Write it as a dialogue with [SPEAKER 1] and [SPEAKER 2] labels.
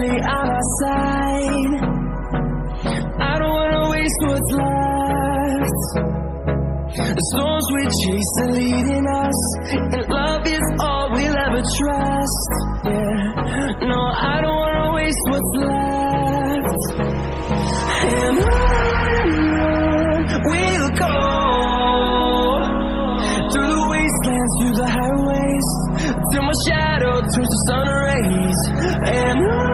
[SPEAKER 1] finally on our side. I don't wanna waste what's left. The storms we chase are leading us, and love is all we'll ever trust. Yeah, no, I don't wanna waste what's left. And on we'll go, through the wastelands, through the highways, till my shadow turns to sun rays. And on